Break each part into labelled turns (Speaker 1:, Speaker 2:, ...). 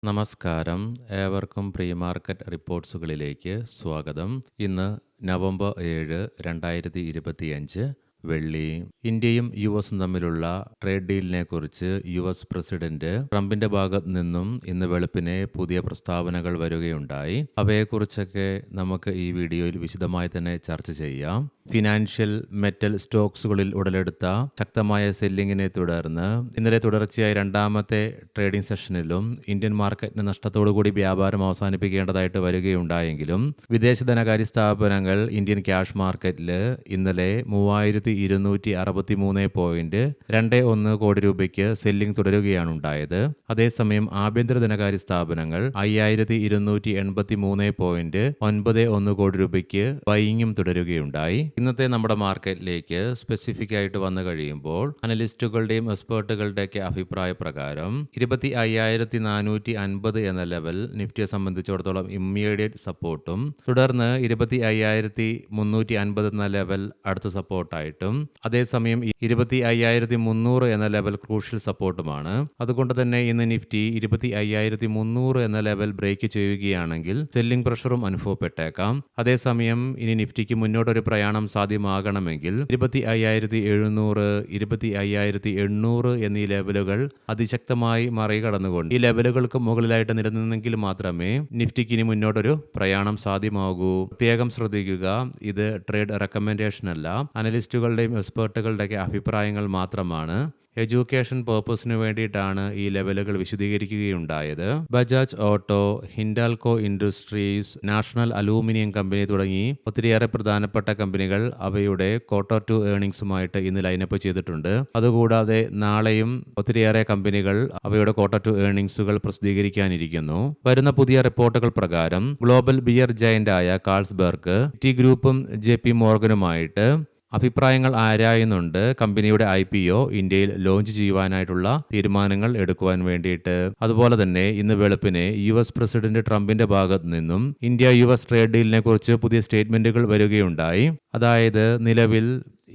Speaker 1: നമസ്കാരം. ഏവർക്കും pre market റിപ്പോർട്ട്സുകളിലേക്ക് സ്വാഗതം. ഇന്ന് നവംബർ 7, 2025 വെള്ളി. ഇന്ത്യയും യുഎസും തമ്മിലുള്ള ട്രേഡ് ഡീലിനെ കുറിച്ച് യുഎസ് പ്രസിഡന്റ് ട്രംപിന്റെ ഭാഗത്ത് നിന്നും ഇന്ന് വെളുപ്പിനെ പുതിയ പ്രസ്താവനകൾ വരികയുണ്ടായി. അവയെക്കുറിച്ചൊക്കെ നമുക്ക് ഈ വീഡിയോയിൽ വിശദമായി തന്നെ ചർച്ച ചെയ്യാം. ഫിനാൻഷ്യൽ മെറ്റൽ സ്റ്റോക്സുകളിൽ ഉടലെടുത്ത ശക്തമായ സെല്ലിങ്ങിനെ തുടർന്ന് ഇന്നലെ തുടർച്ചയായി രണ്ടാമത്തെ ട്രേഡിംഗ് സെഷനിലും ഇന്ത്യൻ മാർക്കറ്റിന് നഷ്ടത്തോടുകൂടി വ്യാപാരം അവസാനിപ്പിക്കേണ്ടതായിട്ട് വരികയുണ്ടായെങ്കിലും വിദേശ ധനകാര്യ സ്ഥാപനങ്ങൾ ഇന്ത്യൻ ക്യാഷ് മാർക്കറ്റിൽ ഇന്നലെ 3263.21 കോടി രൂപയ്ക്ക് സെല്ലിംഗ് തുടരുകയാണ് ഉണ്ടായത്. അതേസമയം ആഭ്യന്തര ധനകാര്യ സ്ഥാപനങ്ങൾ 5283.91 കോടി രൂപയ്ക്ക് ബൈയിങ്ങും തുടരുകയുണ്ടായി. ഇന്നത്തെ നമ്മുടെ മാർക്കറ്റിലേക്ക് സ്പെസിഫിക് ആയിട്ട് വന്നു കഴിയുമ്പോൾ അനലിസ്റ്റുകളുടെയും എക്സ്പേർട്ടുകളുടെയൊക്കെ അഭിപ്രായ പ്രകാരം 25,450 എന്ന ലെവൽ നിഫ്റ്റിയെ സംബന്ധിച്ചിടത്തോളം ഇമ്മീഡിയറ്റ് സപ്പോർട്ടും തുടർന്ന് 25,350 എന്ന ലെവൽ അടുത്ത സപ്പോർട്ടായിട്ടും അതേസമയം 25,300 എന്ന ലെവൽ ക്രൂഷ്യൽ സപ്പോർട്ടുമാണ്. അതുകൊണ്ട് തന്നെ ഇന്ന് നിഫ്റ്റി 25,300 എന്ന ലെവൽ ബ്രേക്ക് ചെയ്യുകയാണെങ്കിൽ സെല്ലിംഗ് പ്രഷറും അനുഭവപ്പെട്ടേക്കാം. അതേസമയം ഇനി നിഫ്റ്റിക്ക് മുന്നോട്ടൊരു പ്രയാണം സാധ്യമാകണമെങ്കിൽ 25,700, 25,800 എന്നീ ലെവലുകൾ അതിശക്തമായി മറികടന്നുകൊണ്ട് ഈ ലെവലുകൾക്ക് മുകളിലായിട്ട് നിലനിന്നെങ്കിൽ മാത്രമേ നിഫ്റ്റിക്ക് ഇനി മുന്നോട്ടൊരു പ്രയാണം സാധ്യമാകൂ. പ്രത്യേകം ശ്രദ്ധിക്കുക, ഇത് ട്രേഡ് റെക്കമെൻഡേഷൻ അല്ല, അനലിസ്റ്റുകളുടെയും എക്സ്പേർട്ടുകളുടെയൊക്കെ അഭിപ്രായങ്ങൾ മാത്രമാണ്. എഡ്യൂക്കേഷൻ പേർപ്പസിന് വേണ്ടിയിട്ടാണ് ഈ ലെവലുകൾ വിശദീകരിക്കുകയുണ്ടായത്. Bajaj auto, Hindalco industries, national aluminium company തുടങ്ങി ഒത്തിരിയേറെ പ്രധാനപ്പെട്ട കമ്പനികൾ അവയുടെ ക്വാർട്ടർ 2 ഏർണിംഗ്സുമായിട്ട് ഇന്ന് ലൈനപ്പ് ചെയ്തിട്ടുണ്ട്. അതുകൂടാതെ നാളെയും ഒത്തിരിയേറെ കമ്പനികൾ അവയുടെ ക്വാർട്ടർ 2 ഏർണിംഗ്സുകൾ പ്രസിദ്ധീകരിക്കാനിരിക്കുന്നു. വരുന്ന പുതിയ റിപ്പോർട്ടുകൾ പ്രകാരം ഗ്ലോബൽ ബിയർ ജയന്റായ കാൾസ്ബർഗ് ടി ഗ്രൂപ്പും JP മോർഗനുമായിട്ട് അഭിപ്രായങ്ങൾ ആരായുന്നുണ്ട്. കമ്പനിയുടെ IPO ഇന്ത്യയിൽ ലോഞ്ച് ചെയ്യുവാനായിട്ടുള്ള തീരുമാനങ്ങൾ എടുക്കുവാൻ വേണ്ടിയിട്ട്. അതുപോലെ തന്നെ ഇന്ന് വെളുപ്പിനെ US പ്രസിഡന്റ് ട്രംപിന്റെ ഭാഗത്ത് നിന്നും ഇന്ത്യ US ട്രേഡ് ഡീലിനെ കുറിച്ച് പുതിയ സ്റ്റേറ്റ്മെന്റുകൾ വരികയുണ്ടായി. അതായത് നിലവിൽ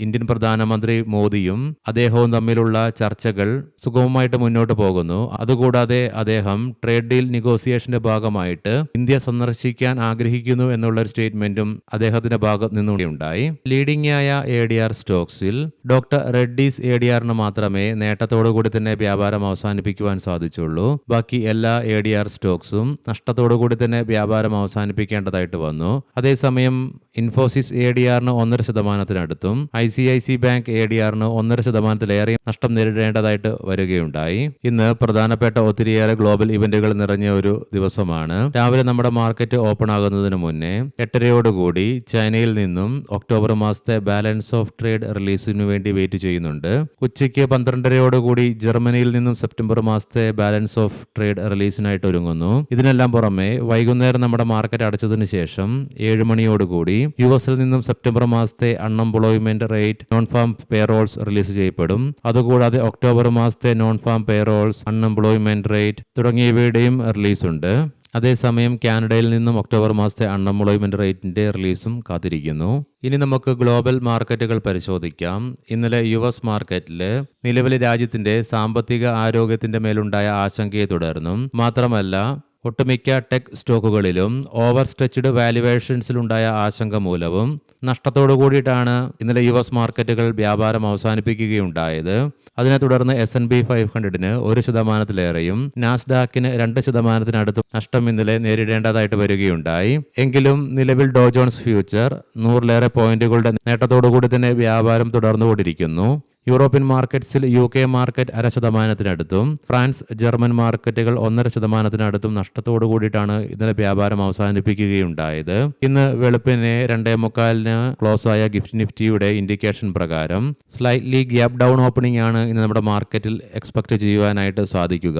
Speaker 1: ഇന്ത്യൻ പ്രധാനമന്ത്രി മോദിയും അദ്ദേഹവും തമ്മിലുള്ള ചർച്ചകൾ സുഗമമായിട്ട് മുന്നോട്ട് പോകുന്നു. അതുകൂടാതെ അദ്ദേഹം ട്രേഡ് ഡീൽ നെഗോസിയേഷന്റെ ഭാഗമായിട്ട് ഇന്ത്യ സന്ദർശിക്കാൻ ആഗ്രഹിക്കുന്നു എന്നുള്ളൊരു സ്റ്റേറ്റ്മെന്റും അദ്ദേഹത്തിന്റെ ഭാഗത്ത് നിന്നുണ്ടായി. ലീഡിംഗ് ആയ ADR സ്റ്റോക്സിൽ ഡോക്ടർ റെഡ്ഡീസ് ADRന് മാത്രമേ നേട്ടത്തോടുകൂടി തന്നെ വ്യാപാരം അവസാനിപ്പിക്കുവാൻ സാധിച്ചുള്ളൂ. ബാക്കി എല്ലാ ADR സ്റ്റോക്സും നഷ്ടത്തോടുകൂടി തന്നെ വ്യാപാരം അവസാനിപ്പിക്കേണ്ടതായിട്ട് വന്നു. അതേസമയം ഇൻഫോസിസ് ADRന് 1.5%, ICICI ബാങ്ക് ADRന് 1.5%-ലേറെ നഷ്ടം നേരിടേണ്ടതായിട്ട് വരികയുണ്ടായി. ഇന്ന് പ്രധാനപ്പെട്ട ഒത്തിരിയേറെ ഗ്ലോബൽ ഇവന്റുകൾ നിറഞ്ഞ ഒരു ദിവസമാണ്. രാവിലെ നമ്മുടെ മാർക്കറ്റ് ഓപ്പൺ ആകുന്നതിന് മുന്നേ 8:30 ചൈനയിൽ നിന്നും ഒക്ടോബർ മാസത്തെ ബാലൻസ് ഓഫ് ട്രേഡ് റിലീസിനു വേണ്ടി വെയിറ്റ് ചെയ്യുന്നുണ്ട്. ഉച്ചയ്ക്ക് 12:30 ജർമ്മനിയിൽ നിന്നും സെപ്റ്റംബർ മാസത്തെ ബാലൻസ് ഓഫ് ട്രേഡ് റിലീസിനായിട്ട് ഒരുങ്ങുന്നു. ഇതിനെല്ലാം പുറമെ വൈകുന്നേരം നമ്മുടെ മാർക്കറ്റ് അടച്ചതിന് ശേഷം 7 മണിയോടുകൂടി US നിന്നും സെപ്റ്റംബർ മാസത്തെ unemployment rate, non farm payrolls release ചെയ്യപ്പെടും. അതുകൂടാതെ ഒക്ടോബർ മാസത്തെ non farm payrolls, unemployment rate തുടങ്ങിയവയുടെയും റിലീസ് ഉണ്ട്. അതേസമയം കാനഡയിൽ നിന്നും ഒക്ടോബർ മാസത്തെ അൺഎംപ്ലോയ്മെന്റ് റേറ്റിന്റെ റിലീസും കാത്തിരിക്കുന്നു. ഇനി നമുക്ക് ഗ്ലോബൽ മാർക്കറ്റുകൾ പരിശോധിക്കാം. ഇന്നലെ US മാർക്കറ്റിൽ നിലവിലെ രാജ്യത്തിന്റെ സാമ്പത്തിക ആരോഗ്യത്തിന്റെ മേലുണ്ടായ ആശങ്കയെ തുടർന്നും മാത്രമല്ല ഒട്ടുമിക്ക ടെക് സ്റ്റോക്കുകളിലും ഓവർ സ്ട്രെച്ച്ഡ് വാല്യുവേഷൻസിലുണ്ടായ ആശങ്ക മൂലവും നഷ്ടത്തോടു കൂടിയിട്ടാണ് ഇന്നലെ US മാർക്കറ്റുകൾ വ്യാപാരം അവസാനിപ്പിക്കുകയുണ്ടായത്. അതിനെ തുടർന്ന് S&P 500-ന് 1%-ലേറെയും നാസ്ഡാക്കിന് 2%-നടുത്തും നഷ്ടം ഇന്നലെ നേരിടേണ്ടതായിട്ട് വരികയുണ്ടായി. എങ്കിലും നിലവിൽ ഡോ ജോൺസ് ഫ്യൂച്ചർ 100-ലേറെ പോയിന്റുകളുടെ നേട്ടത്തോടുകൂടി തന്നെ വ്യാപാരം തുടർന്നുകൊണ്ടിരിക്കുന്നു. യൂറോപ്യൻ മാർക്കറ്റ്സിൽ UK മാർക്കറ്റ് 0.5%-നടുത്തും ഫ്രാൻസ്, ജർമ്മൻ മാർക്കറ്റുകൾ 1.5%-നടുത്തും നഷ്ടത്തോടു കൂടിയിട്ടാണ് ഇന്നലെ വ്യാപാരം അവസാനിപ്പിക്കുകയുണ്ടായത്. ഇന്ന് വെളുപ്പിന് 2:45-ന് ക്ലോസ് ആയ ഗിഫ്റ്റ് നിഫ്റ്റിയുടെ ഇൻഡിക്കേഷൻ പ്രകാരം സ്ലൈറ്റ്ലി ഗ്യാപ് ഡൗൺ ഓപ്പണിംഗ് ആണ് ഇന്ന് നമ്മുടെ മാർക്കറ്റിൽ എക്സ്പെക്ട് ചെയ്യുവാനായിട്ട് സാധിക്കുക.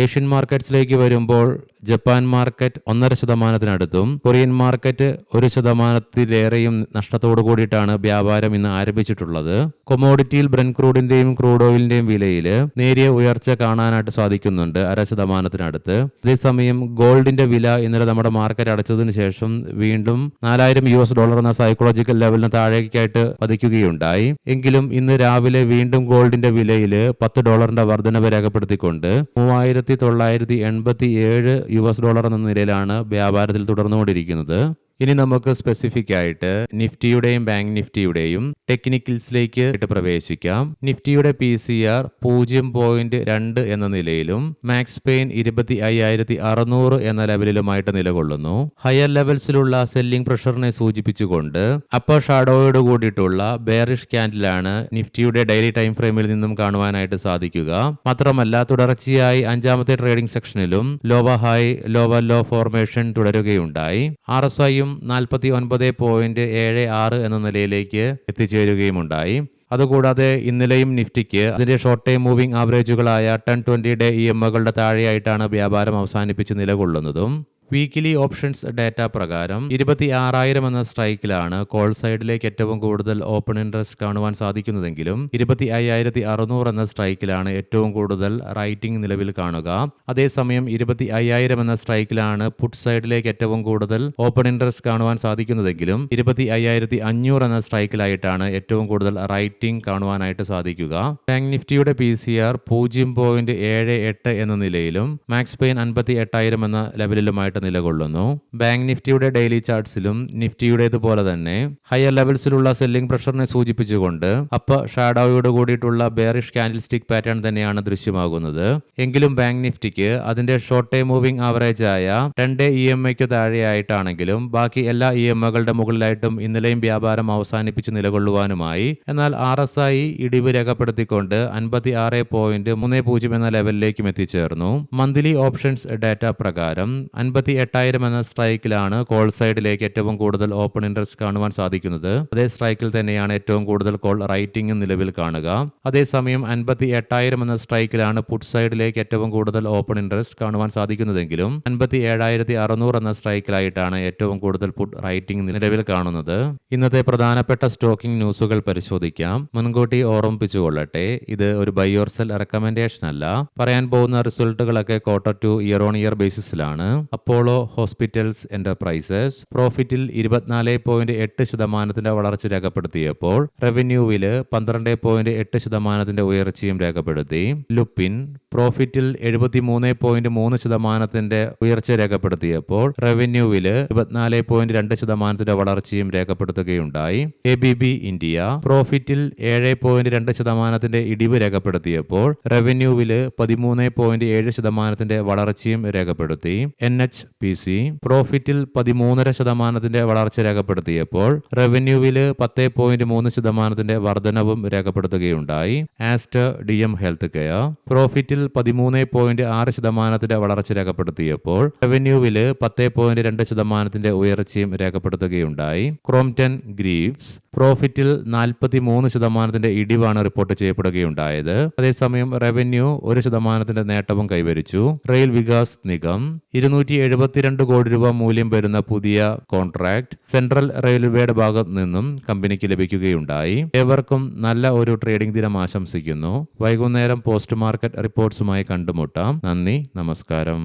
Speaker 1: ഏഷ്യൻ മാർക്കറ്റ്സിലേക്ക് വരുമ്പോൾ ജപ്പാൻ മാർക്കറ്റ് 1.5%-അടുത്തും കൊറിയൻ മാർക്കറ്റ് 1%-ലേറെയും നഷ്ടത്തോടു കൂടിയിട്ടാണ് വ്യാപാരം ഇന്ന് ആരംഭിച്ചിട്ടുള്ളത്. കൊമോഡിറ്റിയിൽ ബ്രന്റ് ക്രൂഡിന്റെയും ക്രൂഡ് ഓയിലിന്റെയും വിലയിൽ നേരിയ ഉയർച്ച കാണാനായിട്ട് സാധിക്കുന്നുണ്ട്, 0.5%-അടുത്ത്. അതേസമയം ഗോൾഡിന്റെ വില ഇന്നലെ നമ്മുടെ മാർക്കറ്റ് അടച്ചതിന് ശേഷം വീണ്ടും $4,000 എന്ന സൈക്കോളജിക്കൽ ലെവലിന് താഴേക്കായിട്ട് പതിക്കുകയുണ്ടായി. എങ്കിലും ഇന്ന് രാവിലെ വീണ്ടും ഗോൾഡിന്റെ വിലയിൽ $10 വർധനവ് രേഖപ്പെടുത്തിക്കൊണ്ട് $3,987 എന്ന നിലയിലാണ് വ്യാപാരത്തിൽ തുടർന്നുകൊണ്ടിരിക്കുന്നത്. ഇനി നമുക്ക് സ്പെസിഫിക് ആയിട്ട് നിഫ്റ്റിയുടെയും ബാങ്ക് നിഫ്റ്റിയുടെയും ടെക്നിക്കൽസിലേക്ക് പ്രവേശിക്കാം. നിഫ്റ്റിയുടെ PCR 0.2 എന്ന നിലയിലും മാക്സ് പെയിൻ 25,600 എന്ന ലെവലിലുമായിട്ട് നിലകൊള്ളുന്നു. ഹയർ ലെവൽസിലുള്ള സെല്ലിംഗ് പ്രഷറിനെ സൂചിപ്പിച്ചുകൊണ്ട് അപ്പർ ഷാഡോയോട് കൂടിയിട്ടുള്ള ബെയറിഷ് ക്യാൻഡിലാണ് നിഫ്റ്റിയുടെ ഡെയിലി ടൈം ഫ്രെയിമിൽ നിന്നും കാണുവാനായിട്ട് സാധിക്കുക. മാത്രമല്ല തുടർച്ചയായി 5ാമത്തെ ട്രേഡിംഗ് സെക്ഷനിലും lower high lower low formation തുടരുകയുണ്ടായി. RSIയും 49.76 എന്ന നിലയിലേക്ക് എത്തിച്ചേരുകയുമുണ്ടായി. അതുകൂടാതെ ഇന്നലെയും നിഫ്റ്റിക്ക് അതിന്റെ ഷോർട്ട് ടൈം മൂവിംഗ് ആവറേജുകളായ 10-20 ഡേ EMകളുടെ താഴെയായിട്ടാണ് വ്യാപാരം അവസാനിപ്പിച്ച് നിലകൊള്ളുന്നതും. വീക്കിലി ഓപ്ഷൻസ് ഡാറ്റ പ്രകാരം 26,000 എന്ന സ്ട്രൈക്കിലാണ് കോൾ സൈഡിലേക്ക് ഏറ്റവും കൂടുതൽ ഓപ്പൺ ഇൻട്രസ്റ്റ് കാണുവാൻ സാധിക്കുന്നതെങ്കിലും 25,600 എന്ന സ്ട്രൈക്കിലാണ് ഏറ്റവും കൂടുതൽ റൈറ്റിംഗ് നിലവിൽ കാണുക. അതേസമയം 25,000 എന്ന സ്ട്രൈക്കിലാണ് പുട്ട് സൈഡിലേക്ക് ഏറ്റവും കൂടുതൽ ഓപ്പൺ ഇൻട്രസ്റ്റ് കാണുവാൻ സാധിക്കുന്നതെങ്കിലും 25,500 എന്ന സ്ട്രൈക്കിലായിട്ടാണ് ഏറ്റവും കൂടുതൽ റൈറ്റിംഗ് കാണുവാനായിട്ട് സാധിക്കുക. ബാങ്ക് നിഫ്റ്റിയുടെ PCR 0.78 എന്ന നിലയിലും മാക്സ് പെയിൻ 58,000 എന്ന ലെവലിലുമായിട്ട് നിലകൊള്ളുന്നു. ബാങ്ക് നിഫ്റ്റിയുടെ ഡെയിലി ചാർട്ട്സിലും നിഫ്റ്റിയുടേതുപോലെ തന്നെ ഹയർ ലെവൽസിലുള്ള സെല്ലിംഗ് പ്രഷറിനെ സൂചിപ്പിച്ചുകൊണ്ട് അപ്പർ ഷാഡോയോട് കൂടിയിട്ടുള്ള ബെയറിഷ് കാൻഡിൽ സ്റ്റിക് പാറ്റേൺ തന്നെയാണ് ദൃശ്യമാകുന്നത്. എങ്കിലും ബാങ്ക് നിഫ്റ്റിക്ക് അതിന്റെ ഷോർട്ട് ടൈം മൂവിംഗ് ആവറേജ് ആയ 10 ഡേ EMAയ്ക്ക് താഴെയായിട്ടാണെങ്കിലും ബാക്കി എല്ലാ EMകളുടെ മുകളിലായിട്ടും ഇന്നലെയും വ്യാപാരം അവസാനിപ്പിച്ച് നിലകൊള്ളുവാനുമായി. എന്നാൽ RSI ഇടിവ് രേഖപ്പെടുത്തിക്കൊണ്ട് 56.30 എന്ന ലെവലിലേക്കും എത്തിച്ചേർന്നു. മന്ത്ലി ഓപ്ഷൻസ് ഡാറ്റ പ്രകാരം 58,000 എന്ന സ്ട്രൈക്കിലാണ് കോൾ സൈഡിലേക്ക് ഏറ്റവും കൂടുതൽ ഓപ്പൺ ഇൻട്രസ്റ്റ് കാണുവാൻ സാധിക്കുന്നത്. അതേ സ്ട്രൈക്കിൽ തന്നെയാണ് ഏറ്റവും കൂടുതൽ കോൾ റൈറ്റിംഗും നിലവിൽ കാണുക. അതേസമയം 58,000 എന്ന സ്ട്രൈക്കിലാണ് പുട്ട് സൈഡിലേക്ക് ഏറ്റവും കൂടുതൽ ഓപ്പൺ ഇൻട്രസ്റ്റ് കാണുവാൻ സാധിക്കുന്നതെങ്കിലും 57,600 എന്ന സ്ട്രൈക്കിലായിട്ടാണ് ഏറ്റവും കൂടുതൽ പുട്ട് റൈറ്റിംഗ് നിലവിൽ കാണുന്നത്. ഇന്നത്തെ പ്രധാനപ്പെട്ട സ്റ്റോക്കിംഗ് ന്യൂസുകൾ പരിശോധിക്കാം. മുൻകൂട്ടി ഓർമ്മിപ്പിച്ചുകൊള്ളട്ടെ, ഇത് ഒരു ബൈ ഓർ സെൽ റെക്കമെൻഡേഷൻ അല്ല. പറയാൻ പോകുന്ന റിസൾട്ടുകളൊക്കെ quarter to year on year ബേസിസിലാണ്. അപ്പോളോ ഹോസ്പിറ്റൽസ് എന്റർപ്രൈസസ് പ്രോഫിറ്റിൽ 24.8% വളർച്ച രേഖപ്പെടുത്തിയപ്പോൾ റവന്യൂവില് 12.8% ഉയർച്ചയും രേഖപ്പെടുത്തി. ലുപ്പിൻ പ്രോഫിറ്റിൽ 73.3% ഉയർച്ച രേഖപ്പെടുത്തിയപ്പോൾ റവന്യൂവില് 24.2% വളർച്ചയും രേഖപ്പെടുത്തുകയുണ്ടായി. ABB ഇന്ത്യ പ്രോഫിറ്റിൽ 7.2% ഇടിവ് രേഖപ്പെടുത്തിയപ്പോൾ റവന്യൂവില് 13.7% വളർച്ചയും രേഖപ്പെടുത്തി. NHPC പ്രോഫിറ്റിൽ 13.5% വളർച്ച രേഖപ്പെടുത്തിയപ്പോൾ റവന്യൂവിൽ 10.3% വർധനവും രേഖപ്പെടുത്തുകയുണ്ടായി. ആസ്റ്റർ DM ഹെൽത്ത് കെയർ പ്രോഫിറ്റിൽ 13.6% വളർച്ച രേഖപ്പെടുത്തിയപ്പോൾ റവന്യൂവിൽ 10.2% ഉയർച്ചയും രേഖപ്പെടുത്തുകയുണ്ടായി. ക്രോംപ്ടൺ ഗ്രീവ്സ് പ്രോഫിറ്റിൽ 43% ഇടിവാണ് റിപ്പോർട്ട് ചെയ്യപ്പെടുകയുണ്ടായത്. അതേസമയം റവന്യൂ 1% നേട്ടവും കൈവരിച്ചു. റെയിൽ വികാസ് നിഗം 272 കോടി രൂപ മൂല്യം വരുന്ന പുതിയ കോൺട്രാക്ട് സെൻട്രൽ റെയിൽവേയുടെ ഭാഗത്തു നിന്നും കമ്പനിക്ക് ലഭിക്കുകയുണ്ടായി. ഏവർക്കും നല്ല ഒരു ട്രേഡിംഗ് ദിനം ആശംസിക്കുന്നു. വൈകുന്നേരം പോസ്റ്റ് മാർക്കറ്റ് റിപ്പോർട്ട്സുമായി കണ്ടുമുട്ടാം. നന്ദി, നമസ്കാരം.